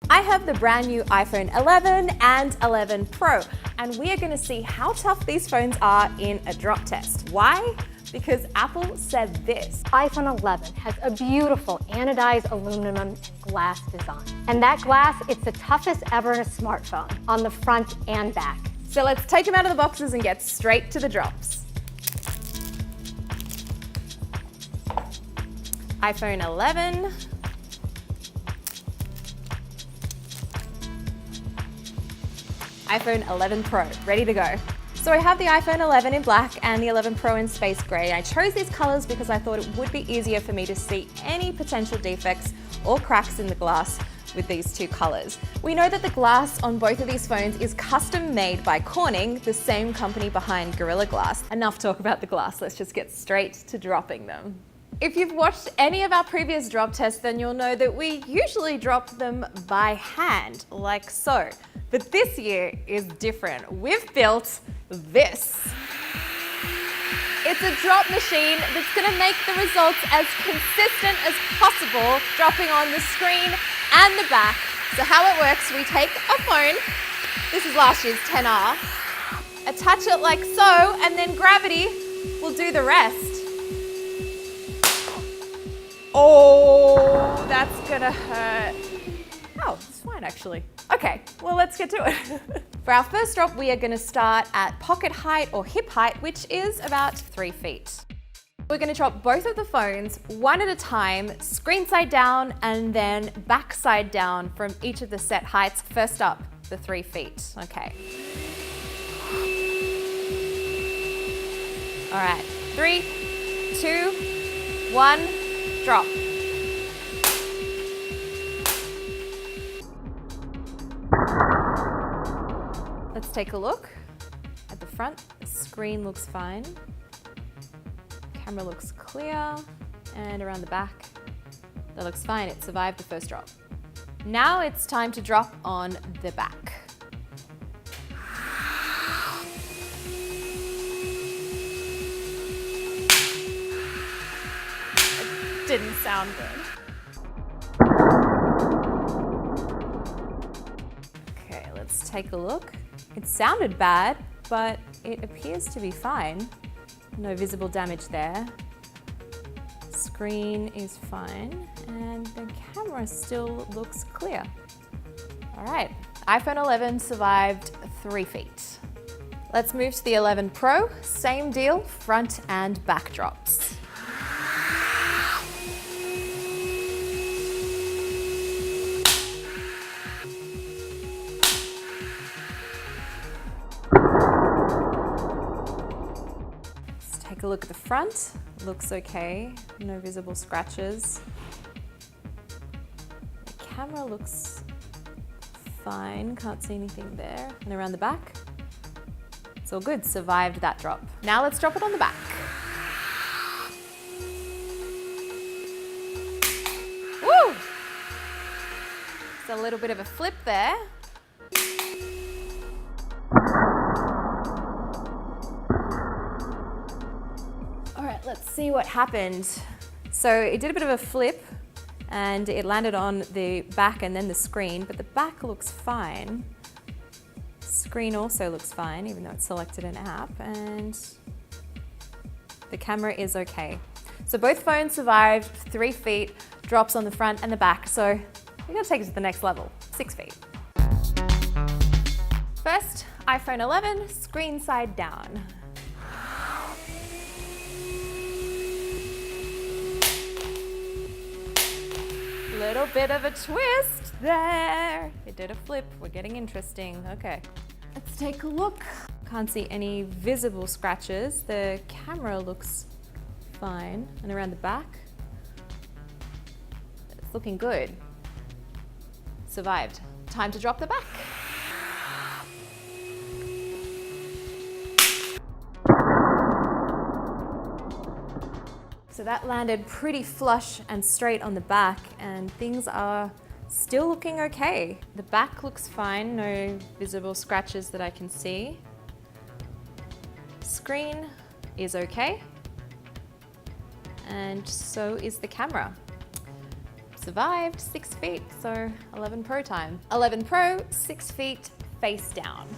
I have the brand new iPhone 11 and 11 Pro, and we are going to see how tough these phones are in a drop test. Why? Because Apple said this. iPhone 11 has a beautiful anodized aluminum and glass design. And that glass, it's the toughest ever in a smartphone, on the front and back. So let's take them out of the boxes and get straight to the drops. iPhone 11. iPhone 11 Pro, ready to go. So I have the iPhone 11 in black and the 11 Pro in space gray. I chose these colors because I thought it would be easier for me to see any potential defects or cracks in the glass with these two colors. We know that the glass on both of these phones is custom made by Corning, the same company behind Gorilla Glass. Enough talk about the glass, let's just get straight to dropping them. If you've watched any of our previous drop tests, then you'll know that we usually drop them by hand, like so. But this year is different. We've built this. It's a drop machine that's going to make the results as consistent as possible, dropping on the screen and the back. So how it works, we take a phone, this is last year's 10R, attach it like so, and then gravity will do the rest. Oh, that's gonna hurt. Oh, it's fine actually. Okay, well let's get to it. For our first drop, we are gonna start at pocket height or hip height, which is about 3 feet. We're gonna drop both of the phones one at a time, screen side down and then back side down from each of the set heights. First up, the 3 feet, okay. All right, 3, 2, 1, drop. Let's take a look at the front. The screen looks fine. Camera looks clear. And around the back, that looks fine. It survived the first drop. Now it's time to drop on the back. It didn't sound good. Okay, let's take a look. It sounded bad, but it appears to be fine. No visible damage there. Screen is fine, and the camera still looks clear. All right, iPhone 11 survived 3 feet. Let's move to the 11 Pro. Same deal, front and back drops. Take a look at the front, looks okay, no visible scratches. The camera looks fine, can't see anything there. And around the back, it's all good, survived that drop. Now let's drop it on the back. Woo! It's a little bit of a flip there. Let's see what happened. So it did a bit of a flip and it landed on the back and then the screen, but the back looks fine. Screen also looks fine, even though it's selected an app, and the camera is okay. So both phones survived 3 feet, drops on the front and the back. So we gotta take it to the next level, 6 feet. First, iPhone 11, screen side down. Little bit of a twist there. It did a flip, we're getting interesting. Okay, let's take a look. Can't see any visible scratches. The camera looks fine. And around the back, it's looking good. Survived. Time to drop the back. So that landed pretty flush and straight on the back, and things are still looking okay. The back looks fine, no visible scratches that I can see. Screen is okay, and so is the camera. survived 6 feet, so 11 Pro time. 11 Pro, 6 feet face down.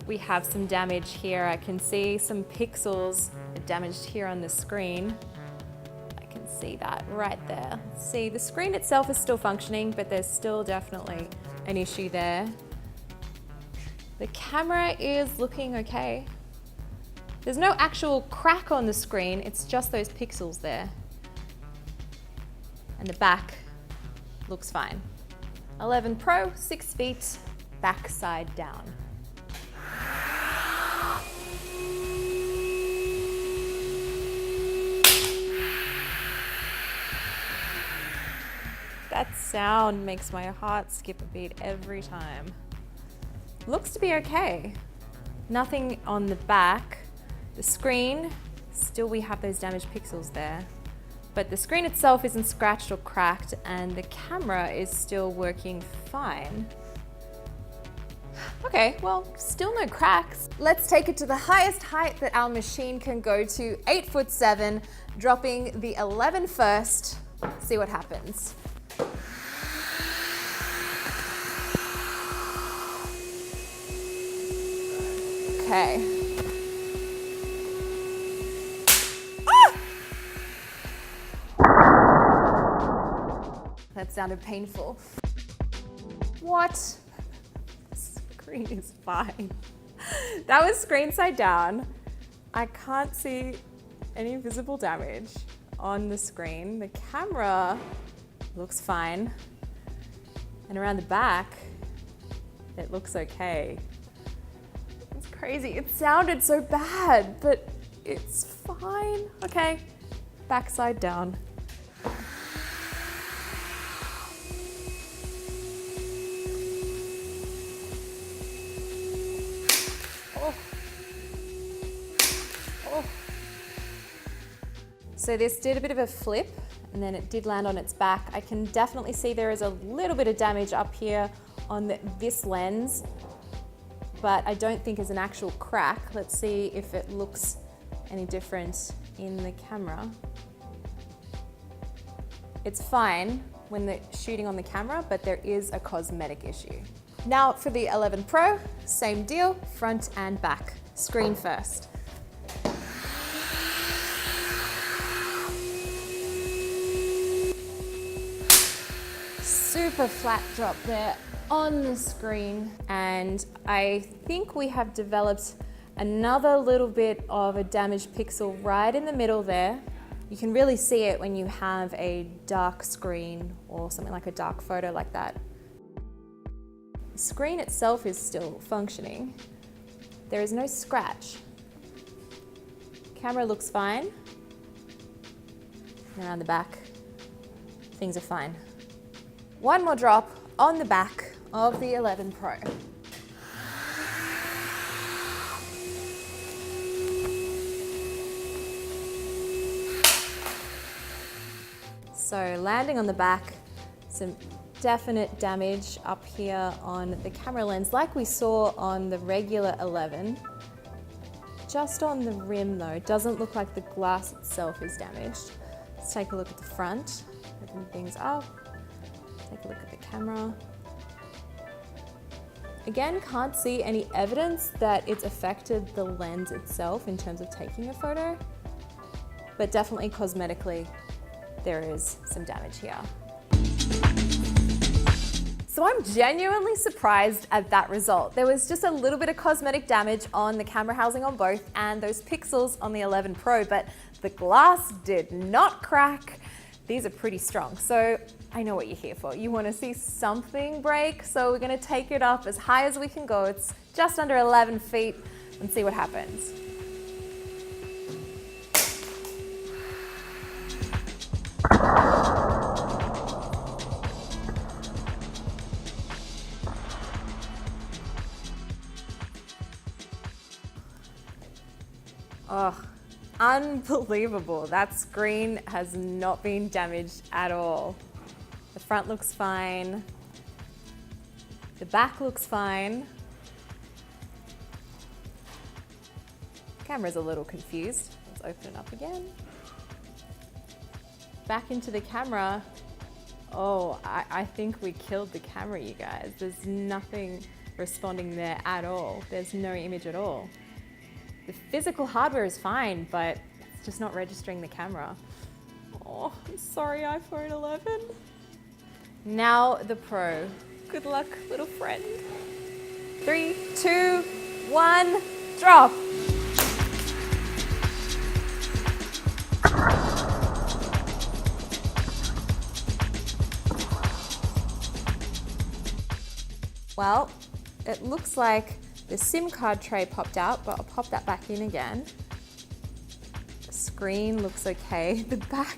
We have some damage here. I can see some pixels damaged here on the screen. I can see that right there. See, the screen itself is still functioning, but there's still definitely an issue there. The camera is looking okay. There's no actual crack on the screen, it's just those pixels there. And the back looks fine. 11 Pro, 6 feet, backside down. That sound makes my heart skip a beat every time. Looks to be okay. Nothing on the back. The screen, still we have those damaged pixels there. But the screen itself isn't scratched or cracked, and the camera is still working fine. Okay, well, still no cracks. Let's take it to the highest height that our machine can go to, 8'7", dropping the 11 first. See what happens. Okay. Ah! That sounded painful. What? Screen is fine. That was screen side down. I can't see any visible damage on the screen. The camera looks fine. And around the back, it looks okay. It's crazy. It sounded so bad, but it's fine. Okay, backside down. Oh. Oh. So this did a bit of a flip, and then it did land on its back. I can definitely see there is a little bit of damage up here on this lens, but I don't think it's an actual crack. Let's see if it looks any different in the camera. It's fine when they're shooting on the camera, but there is a cosmetic issue. Now for the 11 Pro, same deal, front and back. Screen first. Super flat drop there on the screen, and I think we have developed another little bit of a damaged pixel right in the middle there. You can really see it when you have a dark screen or something like a dark photo like that. The screen itself is still functioning. There is no scratch. Camera looks fine. And around the back, things are fine. One more drop on the back of the 11 Pro. So landing on the back, some definite damage up here on the camera lens like we saw on the regular 11. Just on the rim though, it doesn't look like the glass itself is damaged. Let's take a look at the front, open things up, take a look at the camera. Again, can't see any evidence that it's affected the lens itself in terms of taking a photo, but definitely cosmetically, there is some damage here. So I'm genuinely surprised at that result. There was just a little bit of cosmetic damage on the camera housing on both and those pixels on the 11 Pro, but the glass did not crack. These are pretty strong. So I know what you're here for. You want to see something break, so we're going to take it up as high as we can go. It's just under 11 feet and see what happens. Oh, unbelievable. That screen has not been damaged at all. The front looks fine. The back looks fine. Camera's a little confused. Let's open it up again. Back into the camera. Oh, I think we killed the camera, you guys. There's nothing responding there at all. There's no image at all. The physical hardware is fine, but it's just not registering the camera. Oh, I'm sorry, iPhone 11. Now the Pro. Good luck, little friend. 3, 2, 1, drop. Well, it looks like the SIM card tray popped out, but I'll pop that back in again. The screen looks okay. The back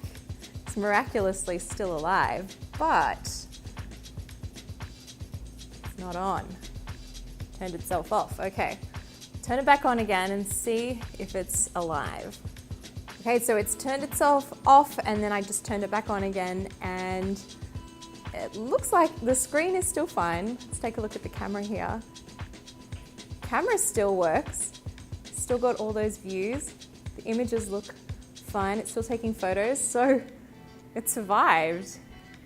is miraculously still alive, but it's not on. Turned itself off. Okay, turn it back on again and see if it's alive. Okay, so it's turned itself off and then I just turned it back on again and it looks like the screen is still fine. Let's take a look at the camera here. Camera still works. Still got all those views. The images look fine. It's still taking photos, so it survived.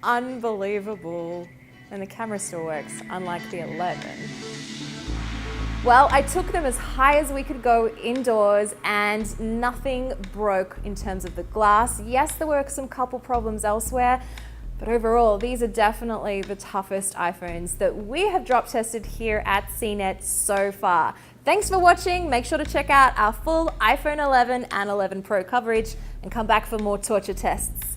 Unbelievable. And the camera still works, unlike the 11. Well, I took them as high as we could go indoors and nothing broke in terms of the glass. Yes, there were some couple problems elsewhere, but overall, these are definitely the toughest iPhones that we have drop tested here at CNET so far. Thanks for watching. Make sure to check out our full iPhone 11 and 11 Pro coverage and come back for more torture tests.